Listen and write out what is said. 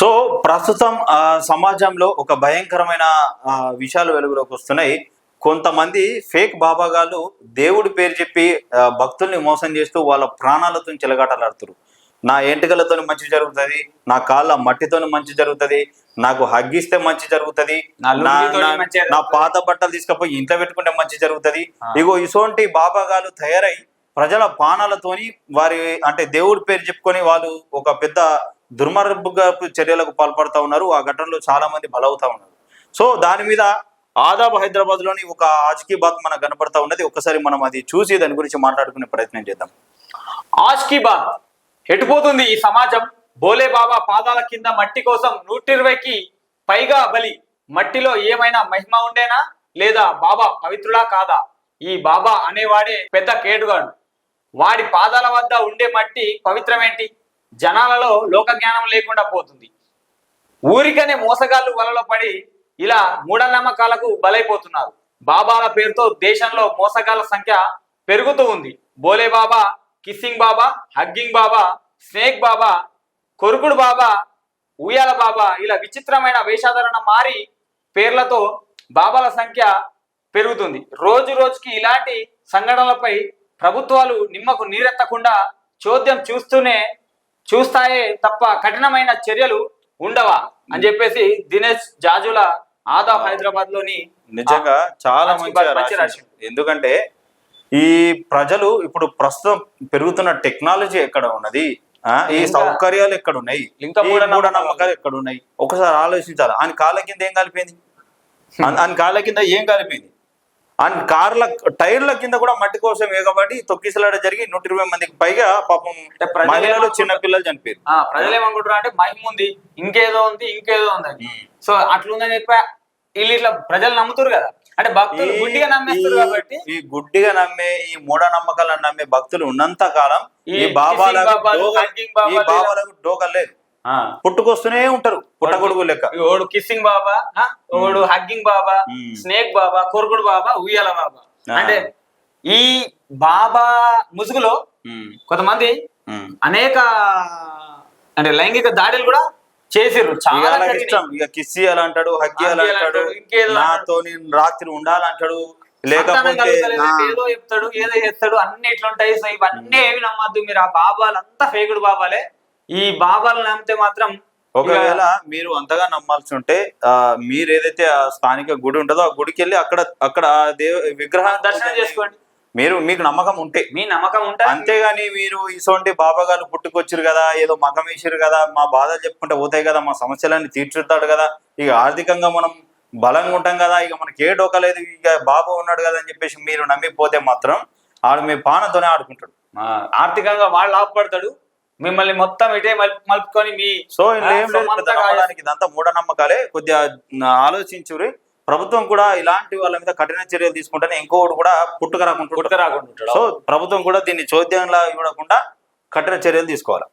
So ప్రస్తుతం సమాజంలో ఒక భయంకరమైన విషయాలు వెలుగులోకి వస్తున్నాయి. కొంతమంది ఫేక్ బాబాగాళ్ళు దేవుడి పేరు చెప్పి భక్తుల్ని మోసం చేస్తూ వాళ్ళ ప్రాణాలతో చెలగాటలాడుతారు. నా ఎంటికలతో మంచి జరుగుతుంది, నా కాళ్ళ మట్టితో మంచి జరుగుతుంది, నాకు హగ్గిస్తే మంచి జరుగుతుంది, నా పాత బట్టలు తీసుకుపోయి ఇంట్లో పెట్టుకుంటే మంచి జరుగుతుంది. ఇగో ఇసోంటి బాబాగాళ్ళు తయారై ప్రజల ప్రాణాలతోని వారి అంటే దేవుడి పేరు చెప్పుకొని వాళ్ళు ఒక పెద్ద దుర్మార్గపు చర్యలకు పాల్పడుతూ ఉన్నారు. ఆ ఘటనలో చాలా మంది బలవుతా ఉన్నారు. సో దాని మీద ఆదాబ్ హైదరాబాద్ లోని ఒక ఆజ్కీ బాత్ మనకు కనపడతా ఉన్నది. ఒక్కసారి మనం అది చూసి దాని గురించి మాట్లాడుకునే ప్రయత్నం చేద్దాం. ఆజ్కీ బాత్ ఎటుపోతుంది ఈ సమాజం? భోలే బాబా పాదాల కింద మట్టి కోసం 120కి పైగా బలి. మట్టిలో ఏమైనా మహిమ ఉండేనా, లేదా బాబా పవిత్రుడా కాదా? ఈ బాబా అనేవాడే పెద్ద కేటుగాడు. వాడి పాదాల వద్ద ఉండే మట్టి పవిత్రమేంటి? జనాలలో లోక జ్ఞానం లేకుండా పోతుంది. ఊరికనే మోసగాళ్ళు వలలో పడి ఇలా మూఢనమ్మకాలకు బలైపోతున్నారు. బాబాల పేరుతో దేశంలో మోసగాళ్ళ సంఖ్య పెరుగుతూ ఉంది. బోలే బాబా, కిస్సింగ్ బాబా, హగ్గింగ్ బాబా, స్నేక్ బాబా, కొరుకుడు బాబా, ఉయ్యాల బాబా, ఇలా విచిత్రమైన వేషాధరణ మారి పేర్లతో బాబాల సంఖ్య పెరుగుతుంది. రోజు రోజుకి ఇలాంటి సంఘటనలపై ప్రభుత్వాలు నిమ్మకు నీరెత్తకుండా చోద్యం చూస్తాయే తప్ప కఠినమైన చర్యలు ఉండవా అని చెప్పేసి దినేష్ జాజుల ఆదాబ్ హైదరాబాద్ లోని నిజంగా చాలా మంచి రాష్ట్రం. ఎందుకంటే ఈ ప్రజలు ఇప్పుడు ప్రస్తుతం పెరుగుతున్న టెక్నాలజీ ఎక్కడ ఉన్నది, ఈ సౌకర్యాలు ఎక్కడ ఉన్నాయి, ఇంకా మూఢనమ్మకాలు ఎక్కడ ఉన్నాయి, ఒకసారి ఆలోచించాలి. ఆయన కాళ్ళ కింద ఏం కలిపింది? ఆయన కాళ్ళ కింద ఏం కలిపింది? అండ్ కార్ల టైర్ల కింద కూడా మట్టి కోసం ఎగబడి తొక్కిసలాట జరిగి 120 మందికి పైగా పాపం మహిళలు చిన్న పిల్లలు చనిపోయారు. ప్రజలు ఏమనుకుంటారు అంటే మహిమ ఉంది, ఇంకేదో ఉంది అని. సో అట్లుందని చెప్పి వీళ్ళు ఇట్లా ప్రజలు నమ్ముతారు కదా, అంటే భక్తులు గుడ్డిగా నమ్మేస్తారు. కాబట్టి ఈ గుడ్డిగా నమ్మే ఈ మూఢనమ్మకాలను నమ్మే భక్తులు ఉన్నంత కాలం ఈ బాబాలకు డోకలు లేదు, పుట్టుకొస్తూనే ఉంటారు పుట్టగొడుగు లెక్క. ఓడు కిస్సింగ్ బాబా, ఓడు హగ్గింగ్ బాబా, స్నేక్ బాబా, కొరుకుడు బాబా, ఉయ్యాల బాబా. అంటే ఈ బాబా ముసుగులో కొంతమంది అనేక అంటే లైంగిక దాడులు కూడా చేసిర్రు. చాలా ఇష్టం. ఇక కిస్ చేయాలంటాడు, హగ్ చేయాలంటాడు, నాతో రాత్రి ఉండాలంటాడు, లేకపోతే ఏదో చెప్తాడు, ఏదో చేస్తాడు, అన్ని ఇట్లుంటాయి. సో ఇవన్నీ ఏమి నమ్మద్దు మీరు. ఆ బాబాలంతా ఫేకుడు బాబాలే. ఈ బాబాలు నమ్మితే మాత్రం ఒకవేళ మీరు అంతగా నమ్మాల్సి ఉంటే మీరు ఏదైతే ఆ స్థానిక గుడి ఉంటుందో ఆ గుడికి వెళ్ళి అక్కడ విగ్రహాన్ని దర్శనం చేసుకోండి. మీకు నమ్మకం ఉంటే, మీ నమ్మకం ఉంటే. అంతేగాని మీరు ఇటువంటి బాబాగాలు పుట్టుకొచ్చారు కదా, ఏదో మగం వేసారు కదా, మా బాధలు చెప్పుకుంటే పోతాయి కదా, మా సమస్యలన్నీ తీర్చుతాడు కదా, ఇక ఆర్థికంగా మనం బలంగా ఉంటాం కదా, ఇక మనకి ఏ డోకా లేదు, ఇక బాబా ఉన్నాడు కదా అని చెప్పేసి మీరు నమ్మిపోతే మాత్రం ఆడు మీ పానతోనే ఆడుకుంటాడు. ఆర్థికంగా వాళ్ళు లాభపడతాడు, మిమ్మల్ని మొత్తం ఇటే మలుపుకొని మీ. సో ఇదంతా మూఢనమ్మకాలే. కొద్దిగా ఆలోచించురి. ప్రభుత్వం కూడా ఇలాంటి వాళ్ళ మీద కఠిన చర్యలు తీసుకుంటేనే ఇంకోటి కూడా పుట్టుక రాకుండా. సో ప్రభుత్వం కూడా దీన్ని చోద్యంలా ఇవ్వకుండా కఠిన చర్యలు తీసుకోవాలి.